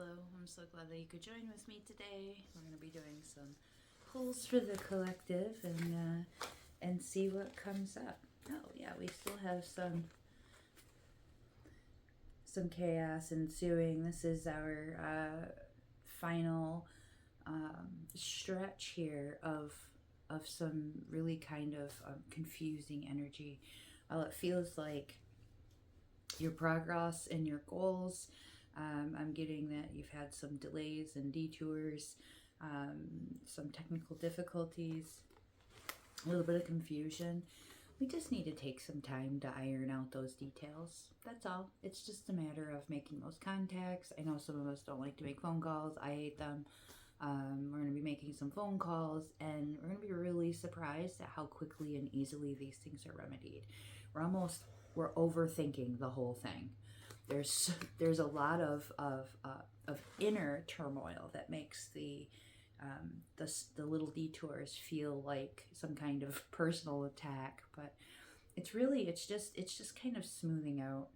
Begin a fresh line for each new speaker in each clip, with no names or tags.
Hello, I'm so glad that you could join with me today. We're going to be doing some pulls for the collective and see what comes up. Oh yeah, we still have some chaos ensuing. This is our final stretch here of some really kind of confusing energy. While it feels like your progress and your goals, I'm getting that you've had some delays and detours, some technical difficulties, a little bit of confusion. We just need to take some time to iron out those details. That's all. It's just a matter of making those contacts. I know some of us don't like to make phone calls. I hate them. We're going to be making some phone calls, and we're going to be really surprised at how quickly and easily these things are remedied. We're overthinking the whole thing. There's a lot of inner turmoil that makes the little detours feel like some kind of personal attack, but it's just kind of smoothing out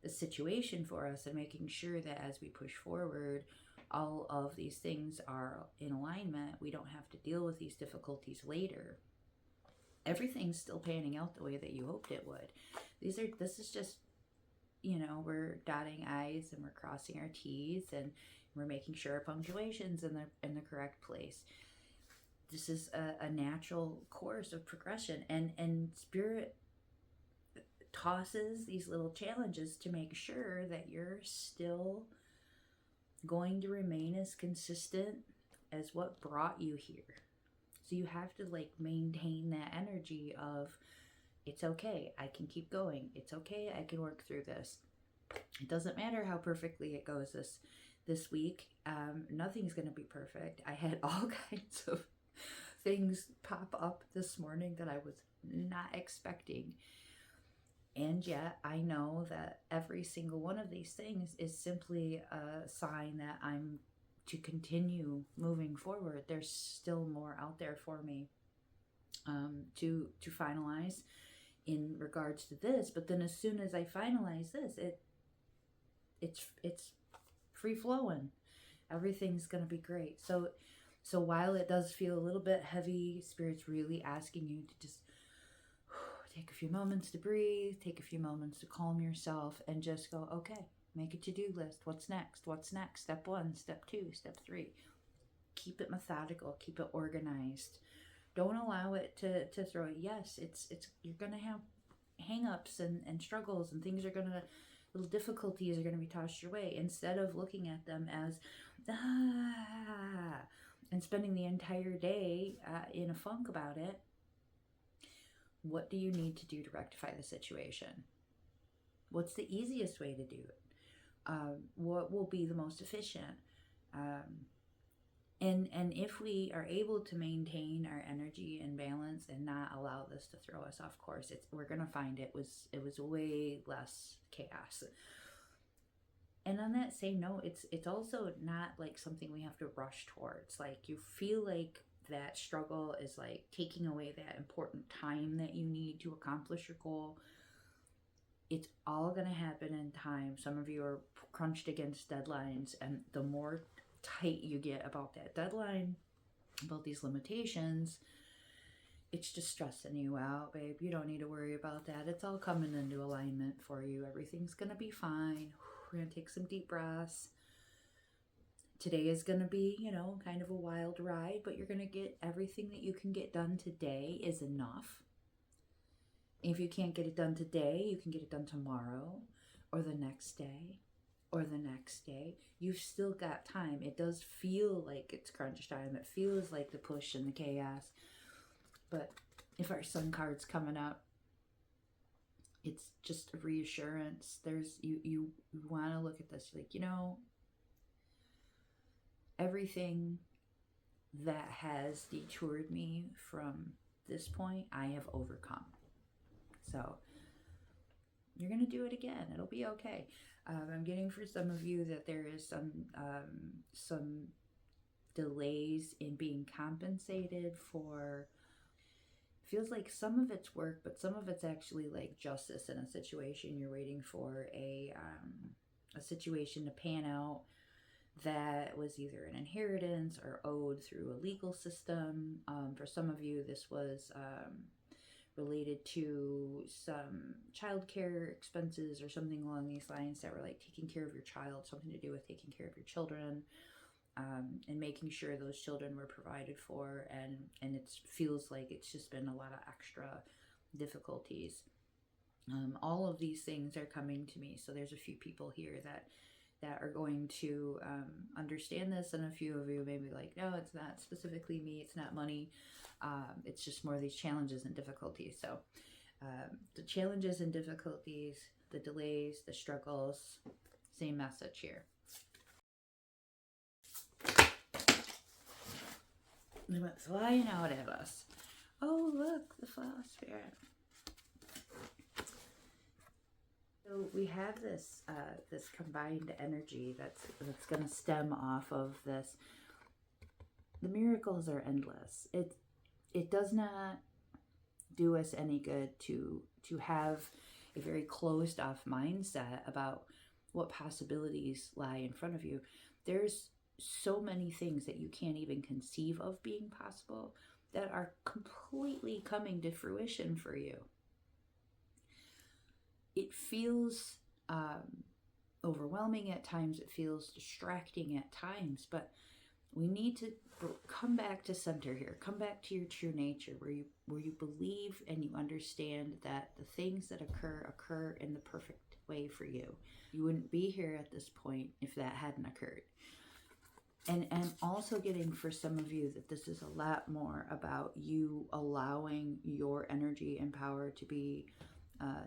the situation for us and making sure that as we push forward, all of these things are in alignment. We don't have to deal with these difficulties later. Everything's still panning out the way that you hoped it would. This is just, we're dotting I's and we're crossing our T's and we're making sure our punctuation's in the correct place. This is a natural course of progression, and Spirit tosses these little challenges to make sure that you're still going to remain as consistent as what brought you here. So you have to maintain that energy of, it's okay, I can keep going. It's okay, I can work through this. It doesn't matter how perfectly it goes this week. Nothing's going to be perfect. I had all kinds of things pop up this morning that I was not expecting. And yet I know that every single one of these things is simply a sign that I'm to continue moving forward. There's still more out there for me to finalize in regards to this. But then as soon as I finalize this, it's free flowing. Everything's gonna be great. So while it does feel a little bit heavy, Spirit's really asking you to just take a few moments to breathe, take a few moments to calm yourself, and just go, okay, make a to-do list. What's next? What's next? Step 1, step 2, step 3. Keep it methodical, keep it organized. Don't allow it to throw it. Yes, it's you're gonna have hang-ups and struggles, and little difficulties are gonna be tossed your way. Instead of looking at them as and spending the entire day in a funk about it, what do you need to do to rectify the situation? What's the easiest way to do it? What will be the most efficient? And if we are able to maintain our energy and balance and not allow this to throw us off course, we're gonna find it was way less chaos. And on that same note, it's also not like something we have to rush towards. Like, you feel like that struggle is like taking away that important time that you need to accomplish your goal. It's all going to happen in time. Some of you are crunched against deadlines, and the more tight you get about that deadline, about these limitations, it's just stressing you out, babe. You don't need to worry about that. It's all coming into alignment for you. Everything's going to be fine. We're going to take some deep breaths. Today is going to be, kind of a wild ride, but you're going to get everything that you can get done today is enough. If you can't get it done today, you can get it done tomorrow or the next day or the next day. You've still got time. It does feel like it's crunch time. It feels like the push and the chaos. But if our sun card's coming up, it's just a reassurance. You want to look at this like, everything that has detoured me from this point, I have overcome. So you're going to do it again. It'll be okay. I'm getting for some of you that there is some delays in being compensated for. Feels like some of it's work, but some of it's actually like justice in a situation. You're waiting for a situation to pan out that was either an inheritance or owed through a legal system. For some of you, this was related to some childcare expenses or something along these lines that were like taking care of your child, something to do with taking care of your children, and making sure those children were provided for. And it feels like it's just been a lot of extra difficulties. All of these things are coming to me. So there's a few people here that are going to understand this, and a few of you may be like, no, it's not specifically me, it's not money, it's just more of these challenges and difficulties. So the challenges and difficulties, the delays, the struggles, same message here. They went flying out at us. Oh, look, the flower spirit. So we have this this combined energy that's going to stem off of this. The miracles are endless. It does not do us any good to have a very closed off mindset about what possibilities lie in front of you. There's so many things that you can't even conceive of being possible that are completely coming to fruition for you. It feels overwhelming at times. It feels distracting at times, but we need to come back to center here. Come back to your true nature, where you believe and you understand that the things that occur in the perfect way for you. You wouldn't be here at this point if that hadn't occurred. And also getting, for some of you, that this is a lot more about you allowing your energy and power to be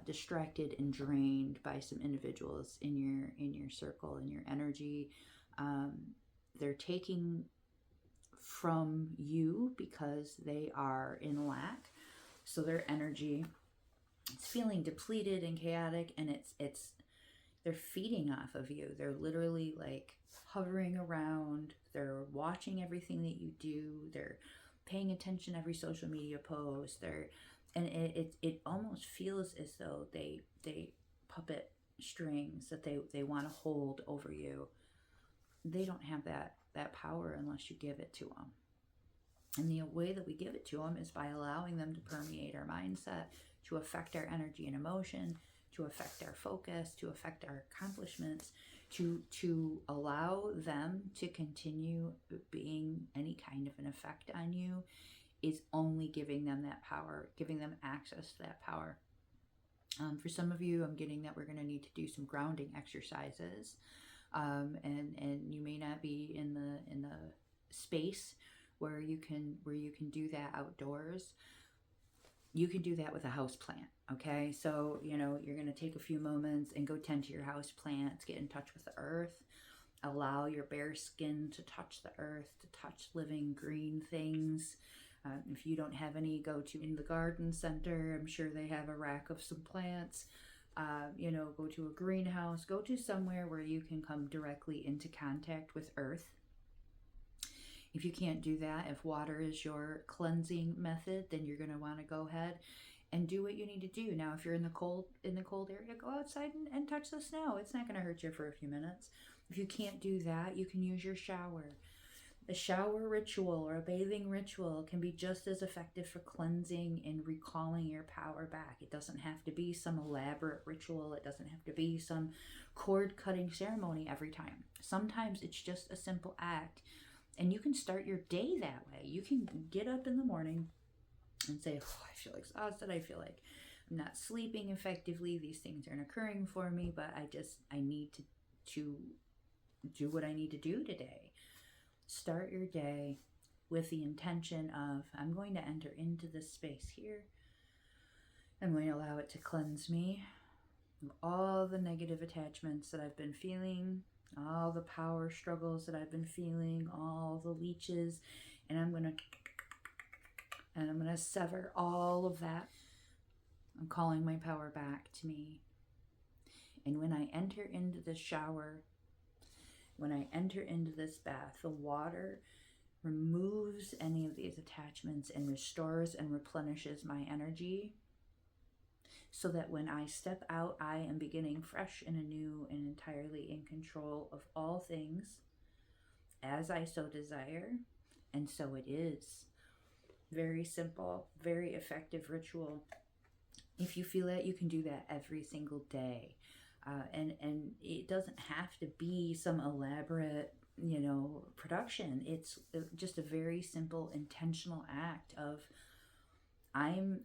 distracted and drained by some individuals in your circle, in your energy. They're taking from you because they are in lack, so their energy is feeling depleted and chaotic, and it's they're feeding off of you. They're literally like hovering around. They're watching everything that you do. They're paying attention to every social media post. And it almost feels as though they puppet strings that they want to hold over you. They don't have that power unless you give it to them. And the way that we give it to them is by allowing them to permeate our mindset, to affect our energy and emotion, to affect our focus, to affect our accomplishments, to allow them to continue being any kind of an effect on you, is only giving them that power, giving them access to that power. For some of you, I'm getting that we're going to need to do some grounding exercises, and you may not be in the space where you can do that outdoors. You can do that with a house plant. Okay, so you're going to take a few moments and go tend to your house plants, get in touch with the earth, allow your bare skin to touch the earth, to touch living green things. If you don't have any, go to the garden center. I'm sure they have a rack of some plants. Go to a greenhouse. Go to somewhere where you can come directly into contact with earth. If you can't do that, if water is your cleansing method, then you're going to want to go ahead and do what you need to do. Now, if you're in the cold area, go outside and touch the snow. It's not going to hurt you for a few minutes. If you can't do that, you can use your shower. A shower ritual or a bathing ritual can be just as effective for cleansing and recalling your power back. It doesn't have to be some elaborate ritual. It doesn't have to be some cord-cutting ceremony every time. Sometimes it's just a simple act, and you can start your day that way. You can get up in the morning and say, oh, I feel exhausted. I feel like I'm not sleeping effectively. These things aren't occurring for me, but I need to do what I need to do today. Start your day with the intention of, I'm going to enter into this space here. I'm going to allow it to cleanse me of all the negative attachments that I've been feeling, all the power struggles that I've been feeling, all the leeches, and I'm going to sever all of that. I'm calling my power back to me. And when I enter into the shower, when I enter into this bath, the water removes any of these attachments and restores and replenishes my energy, so that when I step out, I am beginning fresh and anew and entirely in control of all things. as I so desire, and so it is. Very simple, very effective ritual. If you feel that, you can do that every single day. And it doesn't have to be some elaborate, production. It's just a very simple, intentional act of I'm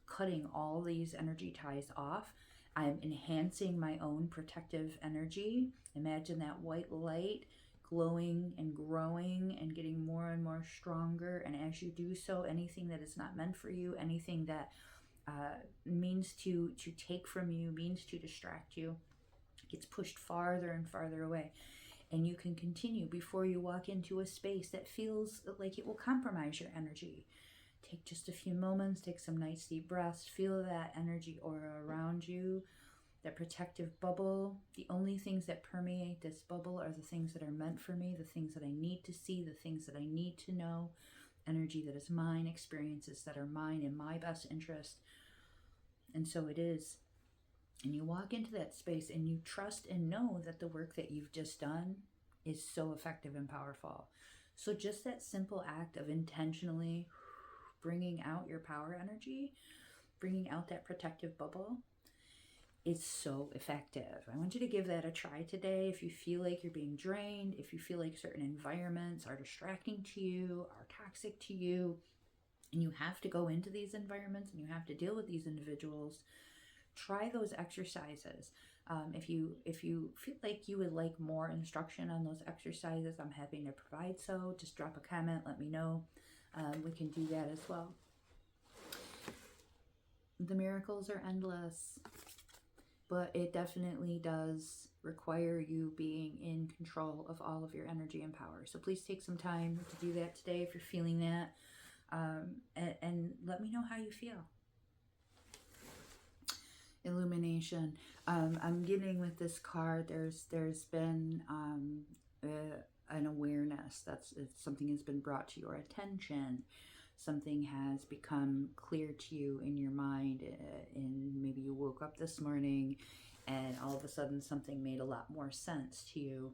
cutting all these energy ties off. I'm enhancing my own protective energy. Imagine that white light glowing and growing and getting more and more stronger. And as you do so, anything that is not meant for you, anything that means to take from you, means to distract you, gets pushed farther and farther away. And you can continue before you walk into a space that feels like it will compromise your energy. Take just a few moments, take some nice deep breaths, feel that energy aura around you, that protective bubble. The only things that permeate this bubble are the things that are meant for me, the things that I need to see, the things that I need to know, energy that is mine, experiences that are mine in my best interest. And so it is. And you walk into that space and you trust and know that the work that you've just done is so effective and powerful. So just that simple act of intentionally bringing out your power energy, bringing out that protective bubble, is so effective. I want you to give that a try today. If you feel like you're being drained, if you feel like certain environments are distracting to you, are toxic to you, and you have to go into these environments and you have to deal with these individuals, try those exercises. If you feel like you would like more instruction on those exercises, I'm happy to provide so. Just drop a comment, let me know. We can do that as well. The miracles are endless, but it definitely does require you being in control of all of your energy and power. So please take some time to do that today if you're feeling that, and let me know how you feel. Illumination. I'm getting with this card, there's been an awareness that's something has been brought to your attention. Something has become clear to you in your mind, and maybe you woke up this morning and all of a sudden something made a lot more sense to you.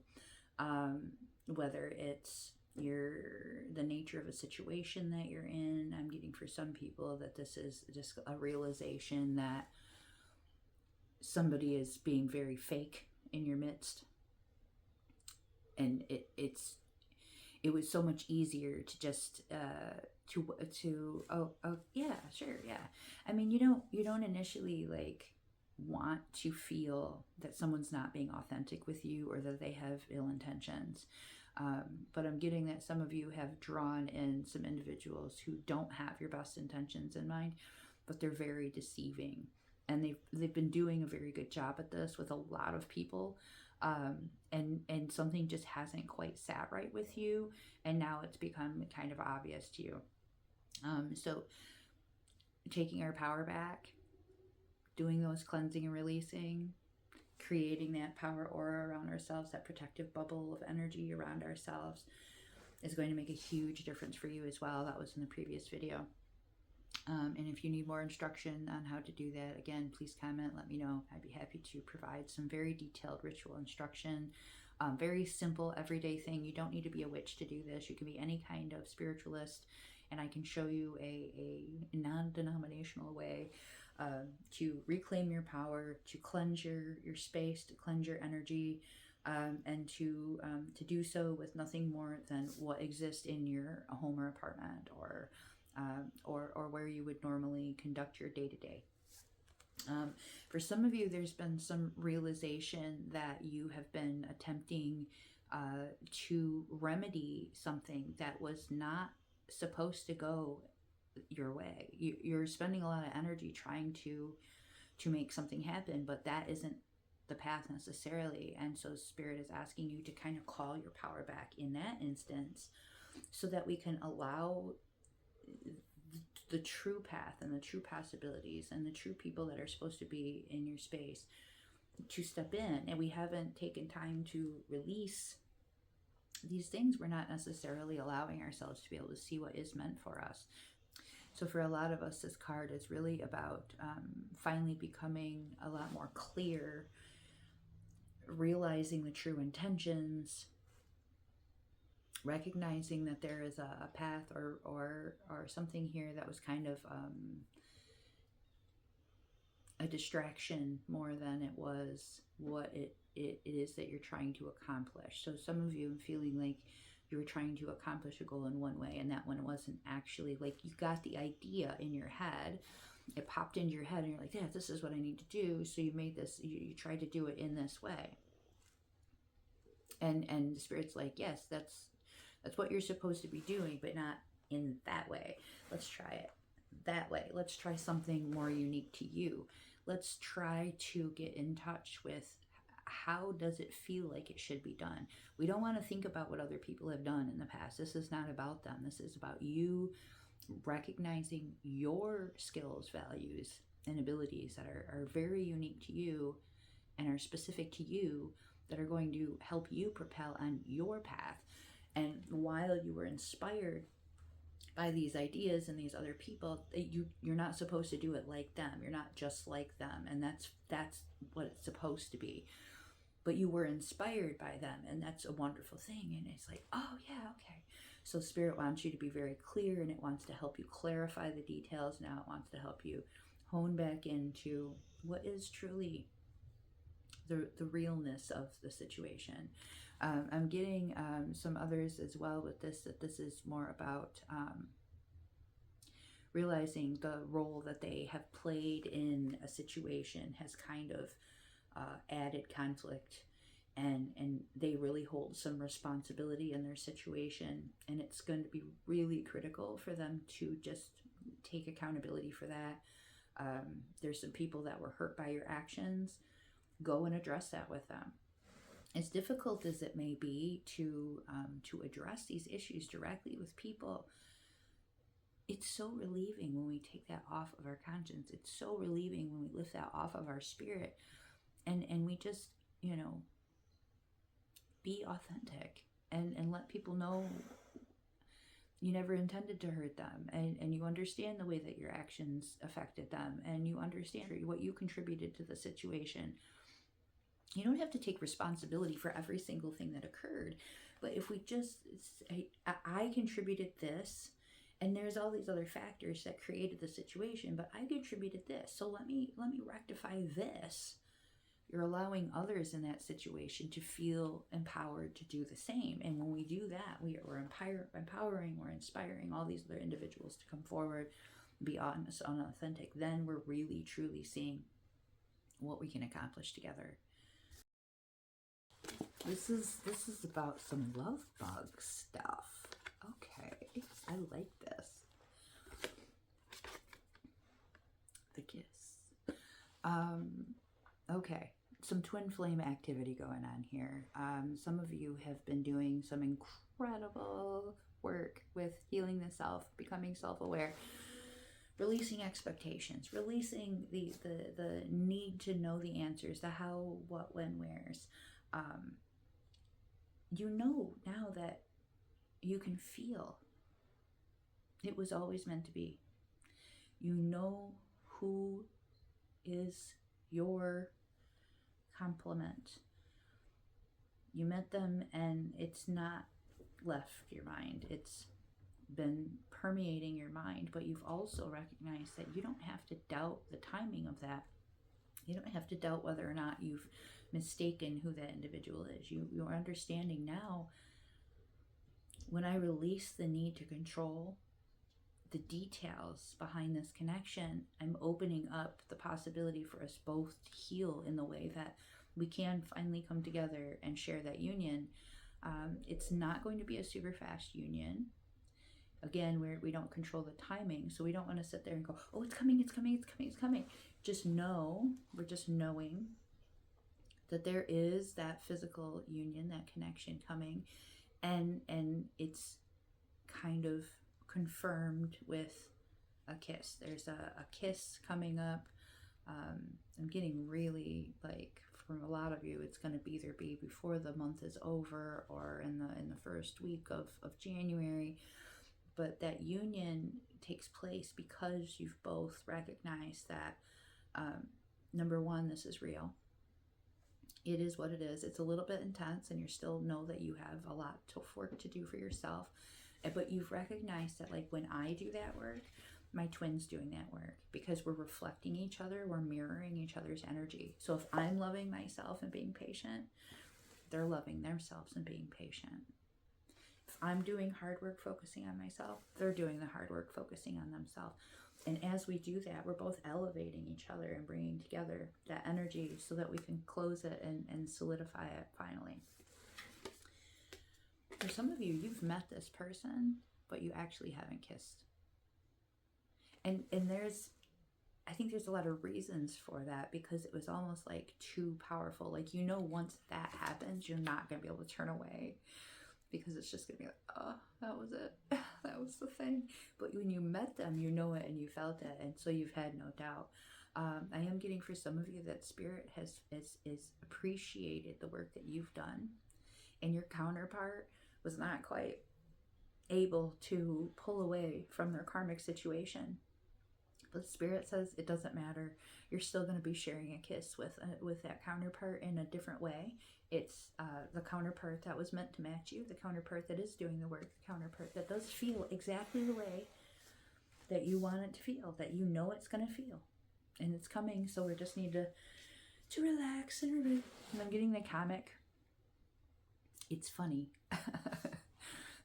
Whether it's the nature of a situation that you're in. I'm getting for some people that this is just a realization that somebody is being very fake in your midst, and it was so much easier to just yeah, sure, yeah. I mean, you don't initially like want to feel that someone's not being authentic with you or that they have ill intentions, but I'm getting that some of you have drawn in some individuals who don't have your best intentions in mind, but they're very deceiving. And they've been doing a very good job at this with a lot of people, and something just hasn't quite sat right with you, and now it's become kind of obvious to you. So taking our power back, doing those cleansing and releasing, creating that power aura around ourselves, that protective bubble of energy around ourselves, is going to make a huge difference for you as well. That was in the previous video. And if you need more instruction on how to do that, again, please comment, let me know. I'd be happy to provide some very detailed ritual instruction. Very simple, everyday thing. You don't need to be a witch to do this. You can be any kind of spiritualist, and I can show you a non-denominational way to reclaim your power, to cleanse your space, to cleanse your energy, and to do so with nothing more than what exists in your home or apartment, or where you would normally conduct your day-to-day. For some of you, there's been some realization that you have been attempting to remedy something that was not supposed to go your way. You're spending a lot of energy trying to make something happen, but that isn't the path necessarily. And so Spirit is asking you to kind of call your power back in that instance, so that we can allow the true path and the true possibilities and the true people that are supposed to be in your space to step in. And we haven't taken time to release these things. We're not necessarily allowing ourselves to be able to see what is meant for us. So for a lot of us, this card is really about finally becoming a lot more clear, realizing the true intentions, recognizing that there is a path or something here that was kind of a distraction more than it was what it is that you're trying to accomplish. So some of you feeling like you were trying to accomplish a goal in one way, and that one wasn't actually, like, you got the idea in your head, it popped into your head, and you're like, yeah, this is what I need to do. So you made this, you tried to do it in this way, and the Spirit's like, yes, that's what you're supposed to be doing, but not in that way. Let's try it that way. Let's try something more unique to you. Let's try to get in touch with how does it feel like it should be done. We don't want to think about what other people have done in the past. This is not about them. This is about you recognizing your skills, values, and abilities that are very unique to you and are specific to you, that are going to help you propel on your path. And while you were inspired by these ideas and these other people, you're not supposed to do it like them. You're not just like them, and that's what it's supposed to be. But you were inspired by them, and that's a wonderful thing. And it's like, oh yeah, okay. So Spirit wants you to be very clear, and it wants to help you clarify the details. Now it wants to help you hone back into what is truly the realness of the situation. I'm getting some others as well with this, that this is more about realizing the role that they have played in a situation has kind of added conflict, and they really hold some responsibility in their situation, and it's going to be really critical for them to just take accountability for that. There's some people that were hurt by your actions. Go and address that with them. As difficult as it may be to address these issues directly with people, it's so relieving when we take that off of our conscience. It's so relieving when we lift that off of our spirit, and we just, be authentic and let people know you never intended to hurt them, and you understand the way that your actions affected them, and you understand what you contributed to the situation. You don't have to take responsibility for every single thing that occurred, but if we just say, I contributed this, and there's all these other factors that created the situation, but I contributed this, so let me rectify this. You're allowing others in that situation to feel empowered to do the same. And when we do that, we're empowering, we're inspiring all these other individuals to come forward, be honest and authentic. Then we're really, truly seeing what we can accomplish together. This is about some love bug stuff. Okay, I like this. The kiss. Okay, some twin flame activity going on here. Some of you have been doing some incredible work with healing the self, becoming self-aware, releasing expectations, releasing the need to know the answers, the how, what, when, wheres. You know now that you can feel it was always meant to be. You know who is your complement. You met them, and it's not left your mind. It's been permeating your mind, but you've also recognized that you don't have to doubt the timing of that. You don't have to doubt whether or not you've mistaken who that individual is. You're understanding now, when I release the need to control the details behind this connection, I'm opening up the possibility for us both to heal in the way that we can finally come together and share that union. It's not going to be a super fast union. Again, we don't control the timing, so we don't want to sit there and go, oh, it's coming, it's coming, it's coming, it's coming. Just know, we're just knowing that there is that physical union, that connection coming, and it's kind of confirmed with a kiss. There's a kiss coming up. I'm getting really, like, from a lot of you, it's going to either be before the month is over or in the first week of January. But that union takes place because you've both recognized that, number one, this is real. It is what it is. It's a little bit intense, and you still know that you have a lot of work to do for yourself. But you've recognized that, like, when I do that work, my twin's doing that work, because we're reflecting each other, we're mirroring each other's energy. So if I'm loving myself and being patient, they're loving themselves and being patient. If I'm doing hard work focusing on myself, they're doing the hard work focusing on themselves. And as we do that, we're both elevating each other and bringing together that energy so that we can close it and solidify it finally. For some of you, you've met this person, but you actually haven't kissed. And I think there's a lot of reasons for that, because it was almost like too powerful. Like, once that happens, you're not going to be able to turn away, because it's just going to be like, oh, that was it. That was the thing. But when you met them, you know it and you felt it. And so you've had no doubt. I am getting, for some of you, that Spirit has appreciated the work that you've done. And your counterpart was not quite able to pull away from their karmic situation. But Spirit says it doesn't matter. You're still going to be sharing a kiss with that counterpart in a different way. It's the counterpart that was meant to match you, the counterpart that is doing the work, the counterpart that does feel exactly the way that you want it to feel, that you know it's going to feel. And it's coming, so we just need to relax and review. And I'm getting the comic. It's funny.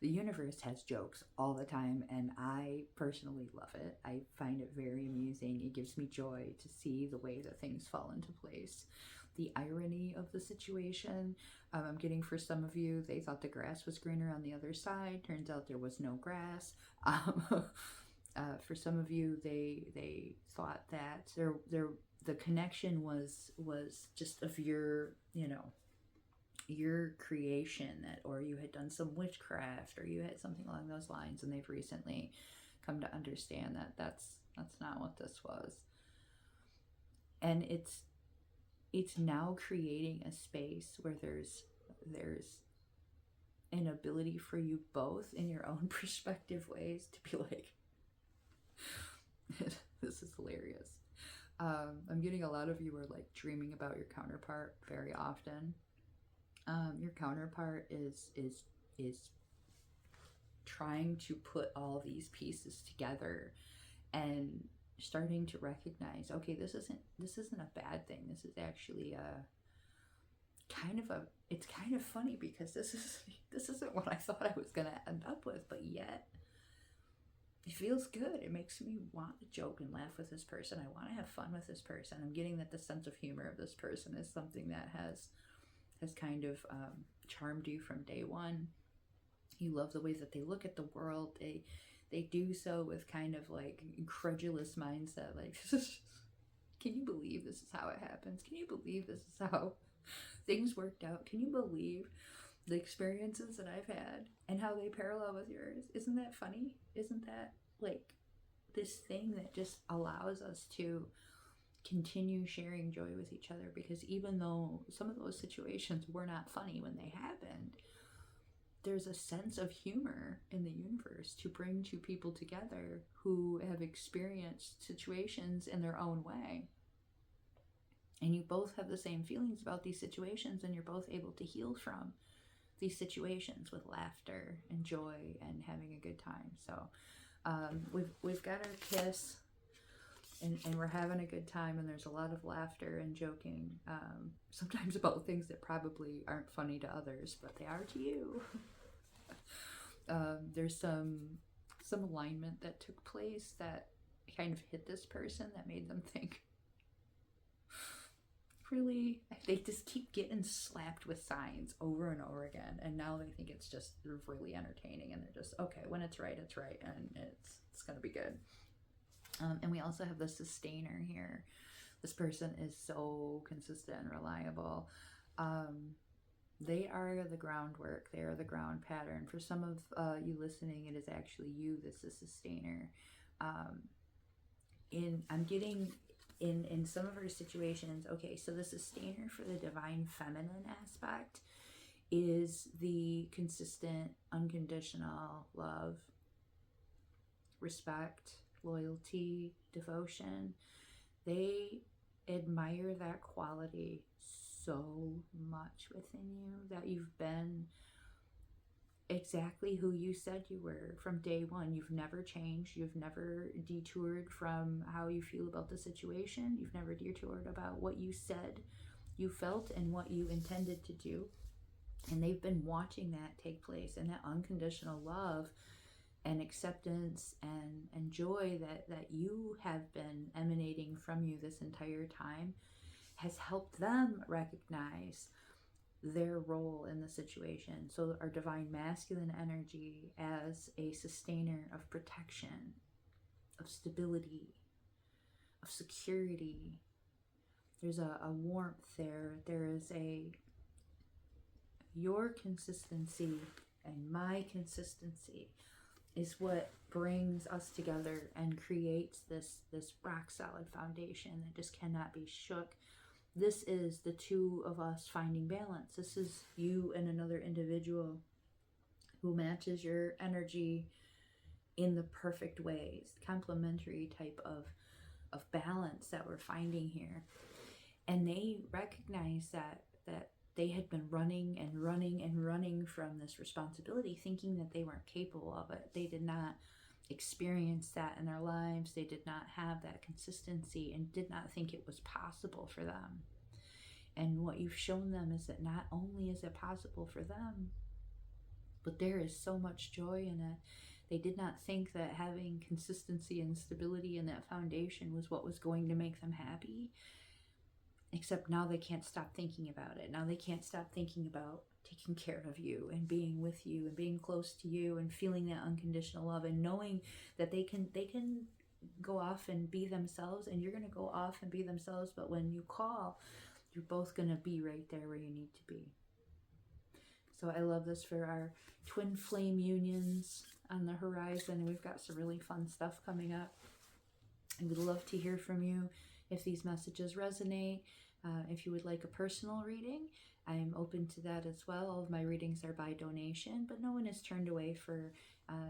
The universe has jokes all the time, and I personally love it. I find it very amusing. It gives me joy to see the way that things fall into place. The irony of the situation. I'm getting, for some of you, they thought the grass was greener on the other side. Turns out there was no grass. For some of you, they thought that the connection was just of your creation, that, or you had done some witchcraft, or you had something along those lines, and they've recently come to understand that that's not what this was. And it's now creating a space where there's an ability for you both, in your own perspective ways, to be like, this is hilarious. I'm getting a lot of you are like dreaming about your counterpart very often. Your counterpart is trying to put all these pieces together and starting to recognize, okay, this isn't a bad thing. This is actually it's kind of funny, because this isn't what I thought I was gonna end up with, but yet it feels good. It makes me want to joke and laugh with this person. I want to have fun with this person. I'm getting that the sense of humor of this person is something that has kind of charmed you from day one. You love the way that they look at the world. They do so with kind of like incredulous mindset, like, can you believe this is how it happens? Can you believe this is how things worked out? Can you believe the experiences that I've had and how they parallel with yours? Isn't that funny? Isn't that like this thing that just allows us to continue sharing joy with each other? Because even though some of those situations were not funny when they happened, there's a sense of humor in the universe to bring two people together who have experienced situations in their own way. And you both have the same feelings about these situations, and you're both able to heal from these situations with laughter and joy and having a good time. So we've got our kiss, and we're having a good time, and there's a lot of laughter and joking, sometimes about things that probably aren't funny to others, but they are to you. There's some alignment that took place that kind of hit this person, that made them think, really, they just keep getting slapped with signs over and over again, and now they think it's just really entertaining, and they're just, okay, when it's right, and it's gonna be good. And we also have the sustainer here. This person is so consistent and reliable. They are the groundwork. They are the ground pattern. For some of you listening, it is actually you that's the sustainer. I'm getting in some of our situations, okay, so the sustainer for the divine feminine aspect is the consistent, unconditional love, respect, loyalty, devotion. They admire that quality so much within you, that you've been exactly who you said you were from day one. You've never changed. You've never detoured from how you feel about the situation. You've never detoured about what you said you felt and what you intended to do. And they've been watching that take place, and that unconditional love and acceptance and joy that you have been emanating from you this entire time has helped them recognize their role in the situation. So our divine masculine energy as a sustainer of protection, of stability, of security. There's a warmth there. There is your consistency and my consistency is what brings us together and creates this rock solid foundation that just cannot be shook. This is the two of us finding balance. This is you and another individual who matches your energy in the perfect ways, complementary type of balance that we're finding here. And they recognize that they had been running and running and running from this responsibility, thinking that they weren't capable of it. They did not experience that in their lives. They did not have that consistency and did not think it was possible for them. And what you've shown them is that not only is it possible for them, but there is so much joy in it. They did not think that having consistency and stability in that foundation was what was going to make them happy. Except now they can't stop thinking about it. Now they can't stop thinking about taking care of you and being with you and being close to you and feeling that unconditional love and knowing that they can go off and be themselves, and you're going to go off and be themselves. But when you call, you're both going to be right there where you need to be. So I love this for our twin flame unions on the horizon. We've got some really fun stuff coming up. I would love to hear from you if these messages resonate. If you would like a personal reading, I am open to that as well. All of my readings are by donation, but no one is turned away for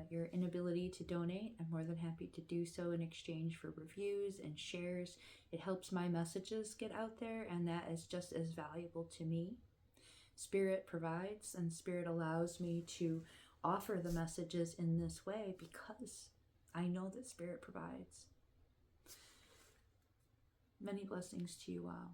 your inability to donate. I'm more than happy to do so in exchange for reviews and shares. It helps my messages get out there, and that is just as valuable to me. Spirit provides, and Spirit allows me to offer the messages in this way because I know that Spirit provides. Many blessings to you all.